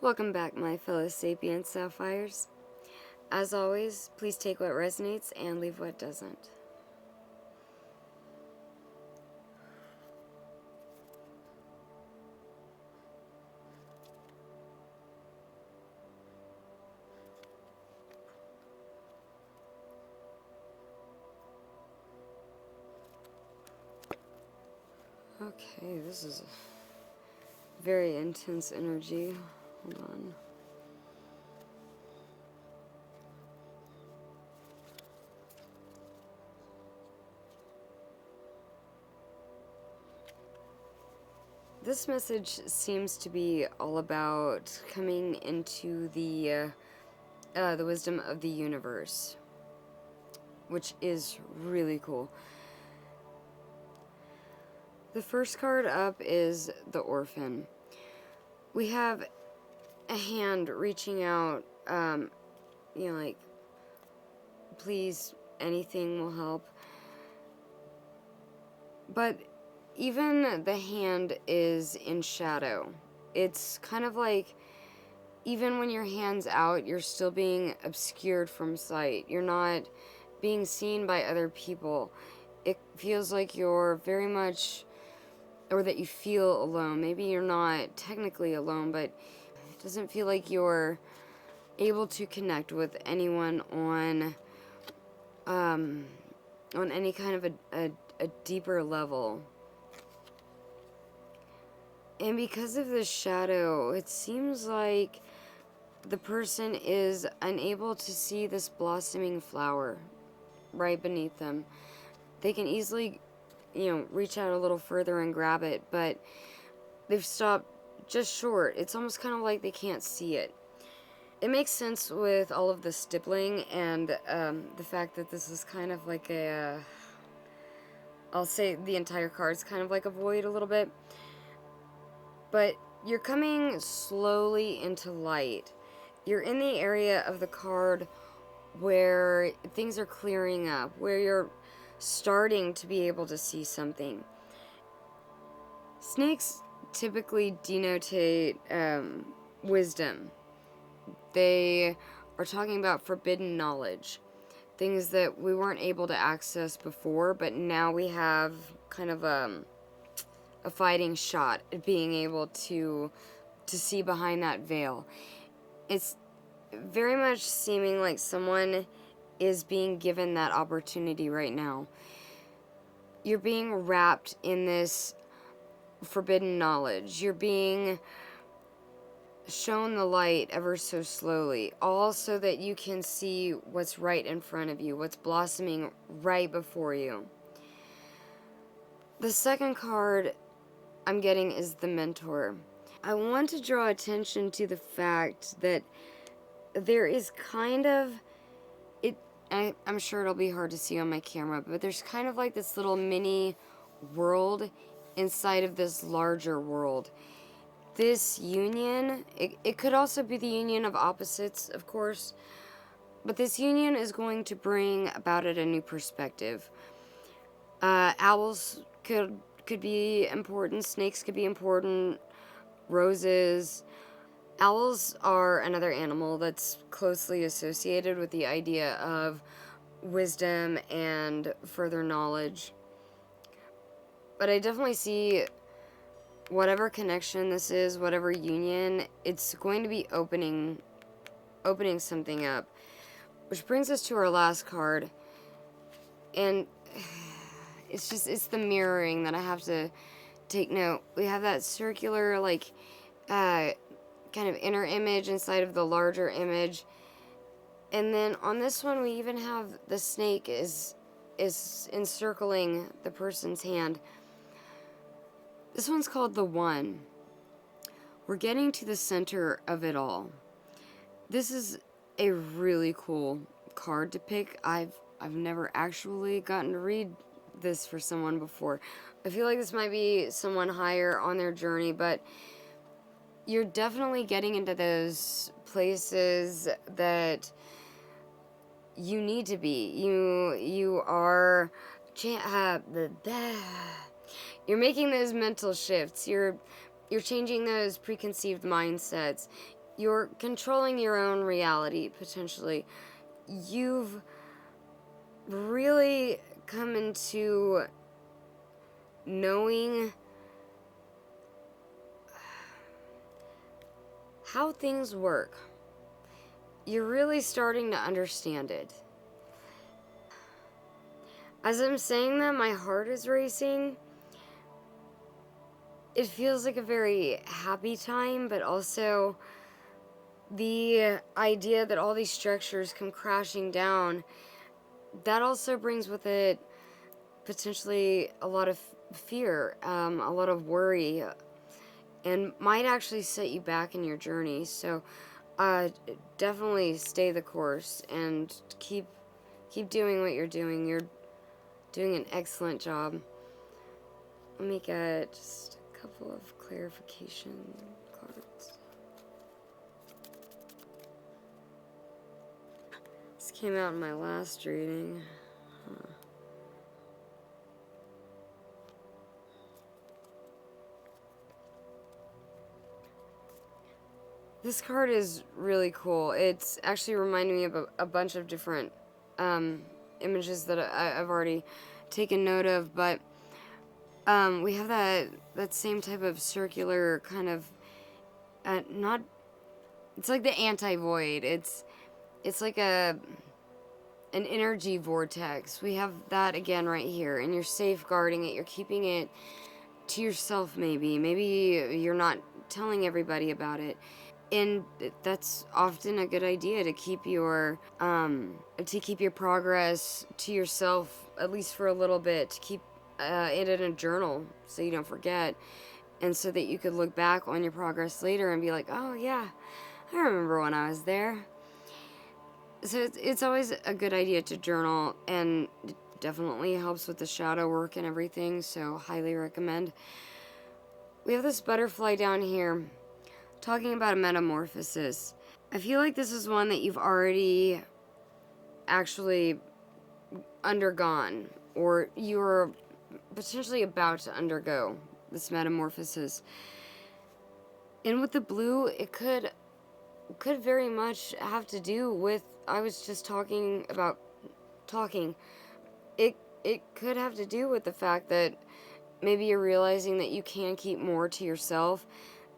Welcome back, my fellow sapient sapphires. As always, please take what resonates and leave what doesn't. Okay, this is a very intense energy. Hold on. This message seems to be all about coming into the wisdom of the universe, which is really cool. The first card up is the Orphan. We have a hand reaching out, like, please, anything will help. But even the hand is in shadow. It's kind of like, even when your hand's out, you're still being obscured from sight. You're not being seen by other people. It feels like you're very much, or that you feel alone. Maybe you're not technically alone, but it doesn't feel like you're able to connect with anyone on any kind of a deeper level. And because of the shadow, it seems like the person is unable to see this blossoming flower right beneath them. They can easily, reach out a little further and grab it, but they've stopped just short. It's almost kind of like they can't see it. It makes sense with all of the stippling and the fact that this is kind of like I'll say the entire card's kind of like a void a little bit. But you're coming slowly into light. You're in the area of the card where things are clearing up, where you're starting to be able to see something. Snakes typically denotate wisdom. They are talking about forbidden knowledge, things that we weren't able to access before, but now we have kind of a fighting shot at being able to see behind that veil. It's very much seeming like someone is being given that opportunity right now. You're being wrapped in this forbidden knowledge. You're being shown the light ever so slowly, all so that you can see what's right in front of you, what's blossoming right before you. The second card I'm getting is the Mentor. I want to draw attention to the fact that there is kind of, I'm sure it'll be hard to see on my camera, but there's kind of like this little mini world inside of this larger world. This union, it could also be the union of opposites, of course, but this union is going to bring about it a new perspective. Owls could be important, snakes could be important, roses. Owls are another animal that's closely associated with the idea of wisdom and further knowledge. But I definitely see whatever connection this is, whatever union, it's going to be opening something up. Which brings us to our last card. And it's the mirroring that I have to take note. We have that circular, kind of inner image inside of the larger image. And then on this one, we even have the snake is encircling the person's hand. This one's called the One. We're getting to the center of it all. This is a really cool card to pick. I've never actually gotten to read this for someone before. I feel like this might be someone higher on their journey, but you're definitely getting into those places that you need to be. You are you're making those mental shifts. You're changing those preconceived mindsets. You're controlling your own reality, potentially. You've really come into knowing how things work. You're really starting to understand it. As I'm saying that, my heart is racing. It feels like a very happy time, but also the idea that all these structures come crashing down, that also brings with it potentially a lot of fear, a lot of worry, and might actually set you back in your journey. So definitely stay the course and keep doing what you're doing. You're doing an excellent job. Let me get just a couple of clarification cards. This came out in my last reading. This card is really cool. It's actually reminding me of a bunch of different images that I've already taken note of, but we have that same type of circular kind of not. It's like the anti-void. It's like an energy vortex. We have that again right here, and you're safeguarding it. You're keeping it to yourself. Maybe you're not telling everybody about it. And that's often a good idea to keep your progress to yourself, at least for a little bit, to keep it in a journal so you don't forget, and so that you could look back on your progress later and be like, oh yeah, I remember when I was there. So it's always a good idea to journal, and it definitely helps with the shadow work and everything, so highly recommend. We have this butterfly down here talking about a metamorphosis. I feel like this is one that you've already actually undergone, or you're potentially about to undergo this metamorphosis. And with the blue, it could very much have to do with, I was just talking about talking. It could have to do with the fact that maybe you're realizing that you can keep more to yourself,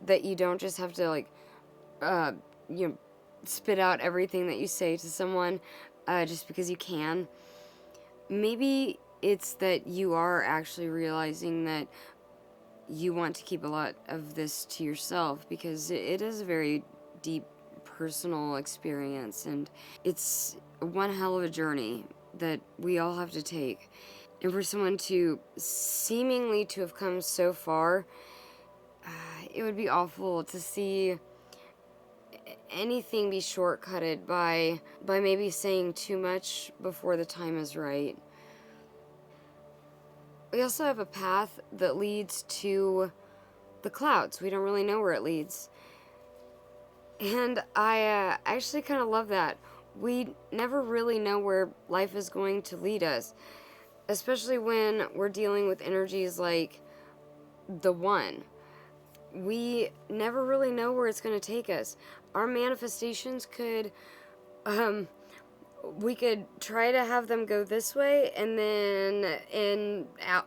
that you don't just have to like spit out everything that you say to someone just because you can. Maybe it's that you are actually realizing that you want to keep a lot of this to yourself, because it is a very deep personal experience, and it's one hell of a journey that we all have to take. And for someone to seemingly to have come so far, it would be awful to see anything be shortcutted by maybe saying too much before the time is right. We also have a path that leads to the clouds. We don't really know where it leads. And I actually kind of love that. We never really know where life is going to lead us, especially when we're dealing with energies like the One. We never really know where it's going to take us. Our manifestations could, we could try to have them go this way, and then in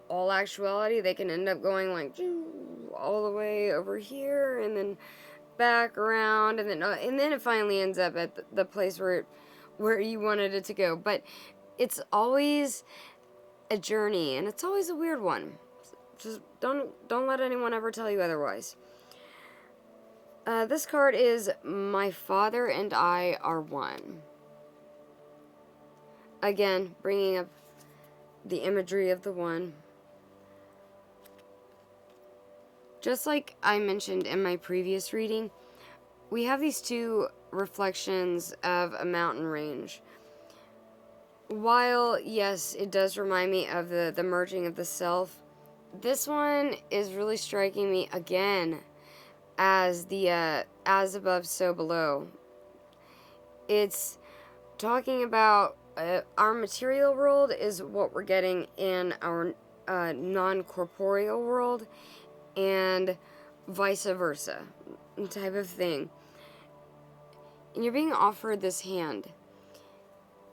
all actuality, they can end up going like all the way over here, and then back around, and then it finally ends up at the place where you wanted it to go. But it's always a journey, and it's always a weird one. Just don't let anyone ever tell you otherwise. This card is My Father and I Are One. Again, bringing up the imagery of the One. Just like I mentioned in my previous reading, we have these two reflections of a mountain range. While, yes, it does remind me of the merging of the self, this one is really striking me again as the as above, so below. It's talking about our material world is what we're getting in our non-corporeal world, and vice versa type of thing. and you're being offered this hand.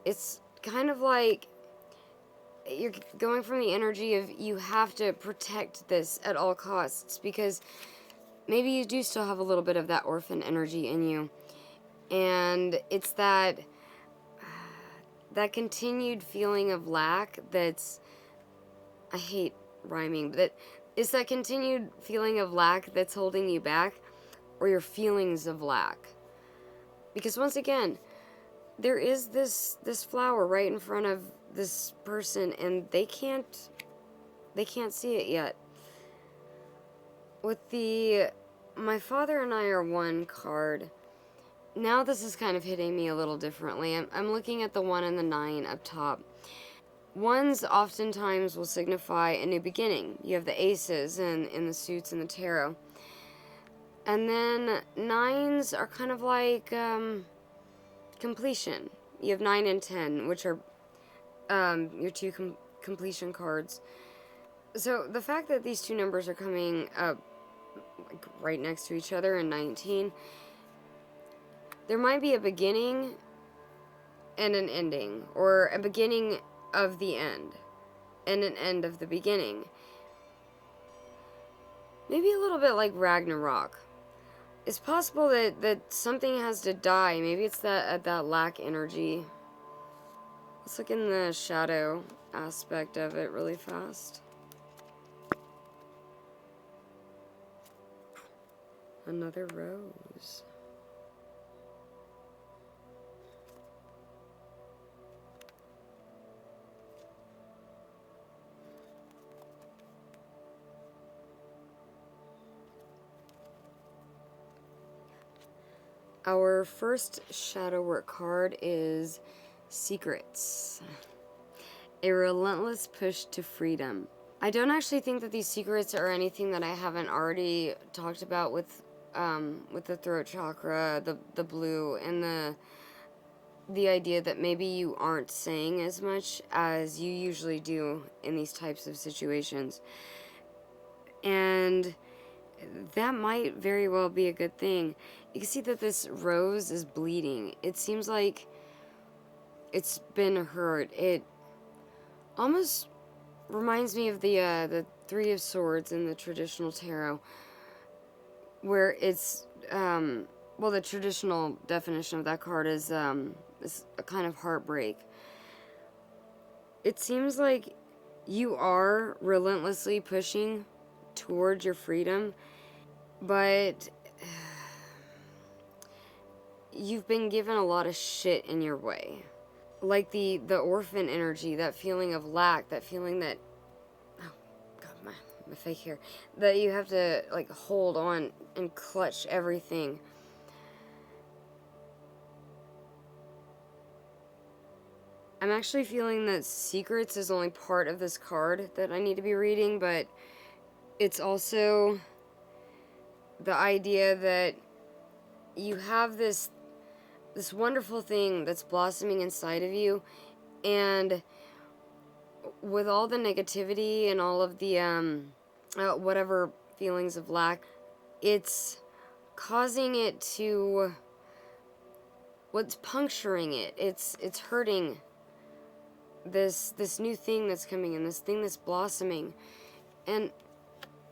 It's kind of like you're going from the energy of you have to protect this at all costs, because maybe you do still have a little bit of that orphan energy in you. And it's that continued feeling of lack that's, I hate rhyming, but it's that continued feeling of lack that's holding you back, or your feelings of lack. Because once again, there is this flower right in front of this person, and they can't see it yet. With the my father and I are one card, now this is kind of hitting me a little differently. I'm looking at the 1 and the 9 up top. Ones oftentimes will signify a new beginning. You have the aces and in the suits in the tarot. And then 9s are kind of like completion. You have 9 and 10, which are your two completion cards. So the fact that these two numbers are coming up like right next to each other in 19, there might be a beginning and an ending, or a beginning of the end and an end of the beginning. Maybe a little bit like Ragnarok. It's possible that something has to die. Maybe it's that lack energy. Let's look in the shadow aspect of it really fast. Another rose. Our first shadow work card is Secrets. A relentless push to freedom. I don't actually think that these secrets are anything that I haven't already talked about with the throat chakra, the blue, and the idea that maybe you aren't saying as much as you usually do in these types of situations. And that might very well be a good thing. You can see that this rose is bleeding. It seems like it's been hurt. It almost reminds me of the Three of Swords in the traditional tarot, where it's the traditional definition of that card is a kind of heartbreak. It seems like you are relentlessly pushing towards your freedom, but you've been given a lot of shit in your way. Like the orphan energy, that feeling of lack, that feeling that, oh god, my fake hair, that you have to like hold on and clutch everything. I'm actually feeling that Secrets is only part of this card that I need to be reading, but it's also the idea that you have this wonderful thing that's blossoming inside of you, and with all the negativity and all of the whatever feelings of lack, it's causing it to, what's puncturing it, it's hurting this new thing that's coming in, this thing that's blossoming. And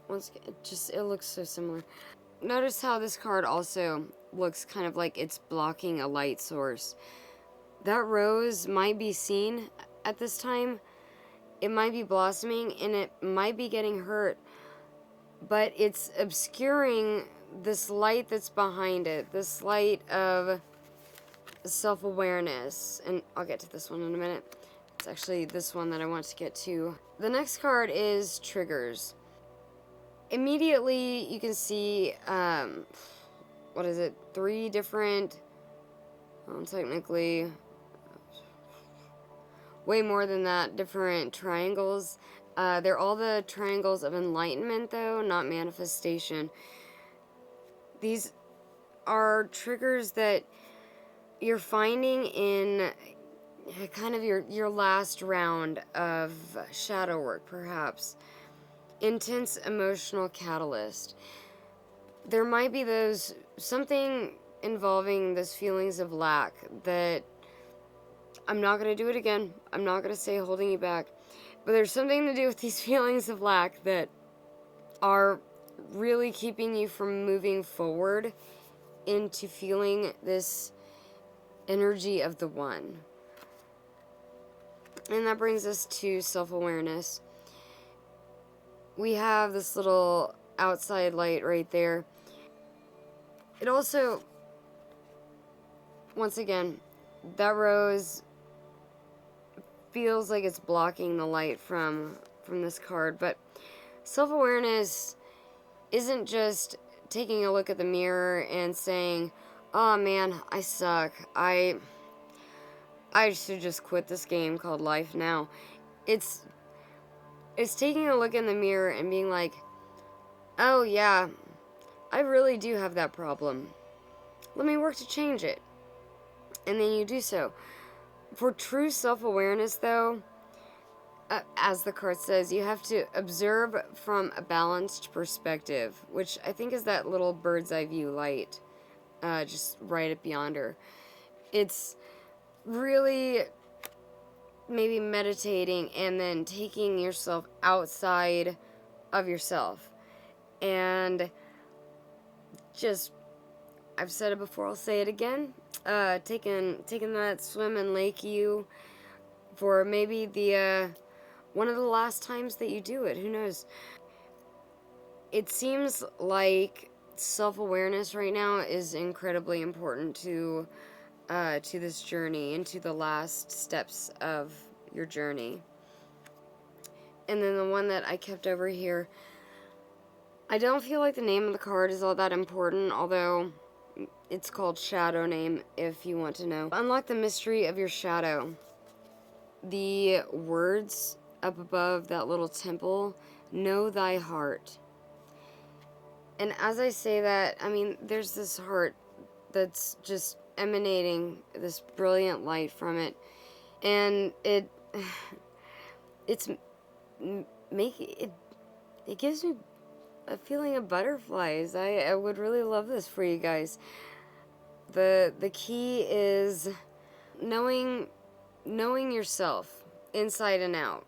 once again, it looks so similar. Notice how this card also looks kind of like it's blocking a light source. That rose might be seen at this time. It might be blossoming and it might be getting hurt, but it's obscuring this light that's behind it, this light of self-awareness. And I'll get to this one in a minute. It's actually this one that I want to get to. The next card is Triggers. Immediately you can see, what is it, 3 different, well, technically, way more than that, different triangles. They're all the triangles of enlightenment, though, not manifestation. These are triggers that you're finding in kind of your last round of shadow work, perhaps. Intense emotional catalyst. There might be something involving those feelings of lack that I'm not going to do it again. I'm not going to say holding you back. But there's something to do with these feelings of lack that are really keeping you from moving forward into feeling this energy of the one. And that brings us to self-awareness. We have this little outside light right there. It also, once again, that rose feels like it's blocking the light from this card, but self-awareness isn't just taking a look at the mirror and saying, "Oh man, I suck. I should just quit this game called life now." It's taking a look in the mirror and being like, "Oh yeah, I really do have that problem. Let me work to change it." And then you do so. For true self-awareness, though, as the card says, you have to observe from a balanced perspective, which I think is that little bird's eye view light, just right up yonder. It's really maybe meditating and then taking yourself outside of yourself. And just, I've said it before, I'll say it again, taking that swim in Lake U for maybe the one of the last times that you do it. Who knows? It seems like self-awareness right now is incredibly important to this journey, into the last steps of your journey. And then the one that I kept over here, I don't feel like the name of the card is all that important, although it's called Shadow Name if you want to know. Unlock the mystery of your shadow. The words up above that little temple, know thy heart. And as I say that, I mean, there's this heart that's just emanating this brilliant light from it. And it gives me a feeling of butterflies. I would really love this for you guys. The key is knowing yourself inside and out,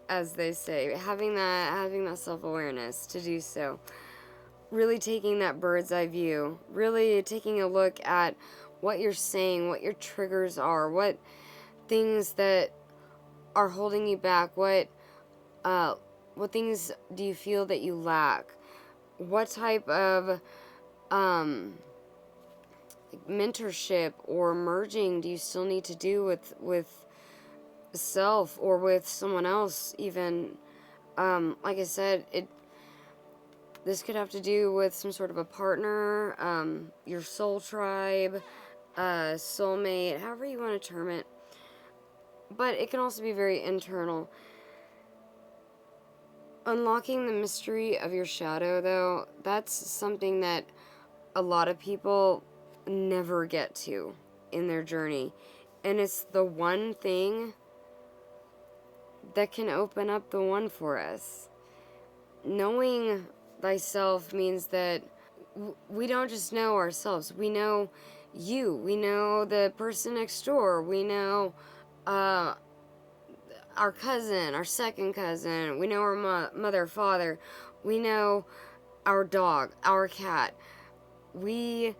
as they say, having that self-awareness to do so. Really taking that bird's eye view, really taking a look at what you're saying, what your triggers are, what things that are holding you back, what things do you feel that you lack, what type of mentorship or merging do you still need to do with self or with someone else even. Like I said, this could have to do with some sort of a partner, your soul tribe, soulmate, however you want to term it. But it can also be very internal. Unlocking the mystery of your shadow, though, that's something that a lot of people never get to in their journey. And it's the one thing that can open up the one for us. Knowing thyself means that we don't just know ourselves. We know you. We know the person next door. We know our cousin, our second cousin. We know our mother, father. We know our dog, our cat. We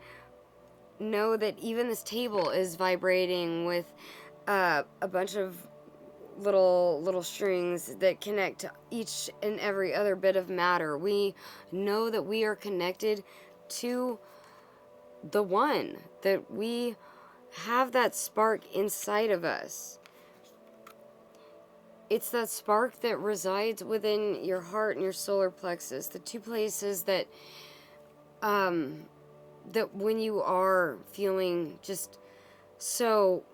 know that even this table is vibrating with a bunch of little strings that connect to each and every other bit of matter. We know that we are connected to the one, that we have that spark inside of us. It's that spark that resides within your heart and your solar plexus, the two places that that when you are feeling just so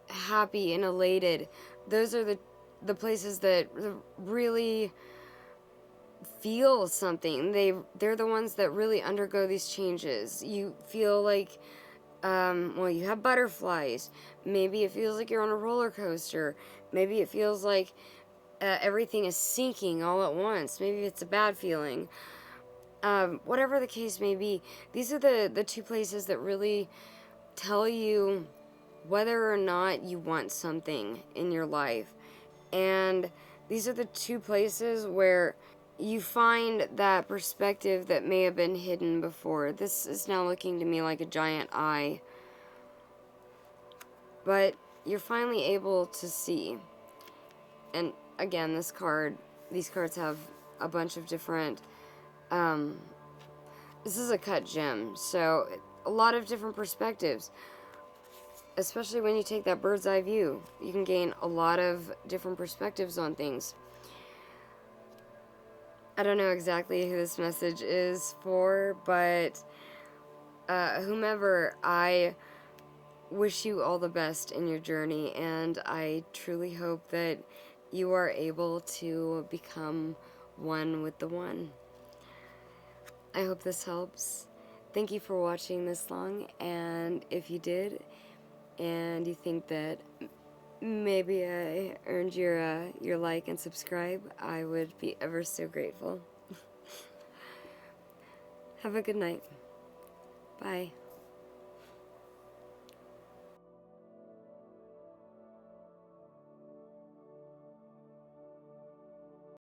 happy and elated, those are the places that really feel something. They're the ones that really undergo these changes. You feel like you have butterflies. Maybe it feels like you're on a roller coaster. Maybe it feels like everything is sinking all at once. Maybe it's a bad feeling. Whatever the case may be, these are the two places that really tell you whether or not you want something in your life. And these are the two places where you find that perspective that may have been hidden before. This is now looking to me like a giant eye. But you're finally able to see. And again, these cards have a bunch of different, this is a cut gem, so a lot of different perspectives. Especially when you take that bird's eye view, you can gain a lot of different perspectives on things. I don't know exactly who this message is for, but whomever, I wish you all the best in your journey, and I truly hope that you are able to become one with the one. I hope this helps. Thank you for watching this long, and if you did, and you think that maybe I earned your like and subscribe, I would be ever so grateful. Have a good night. Bye.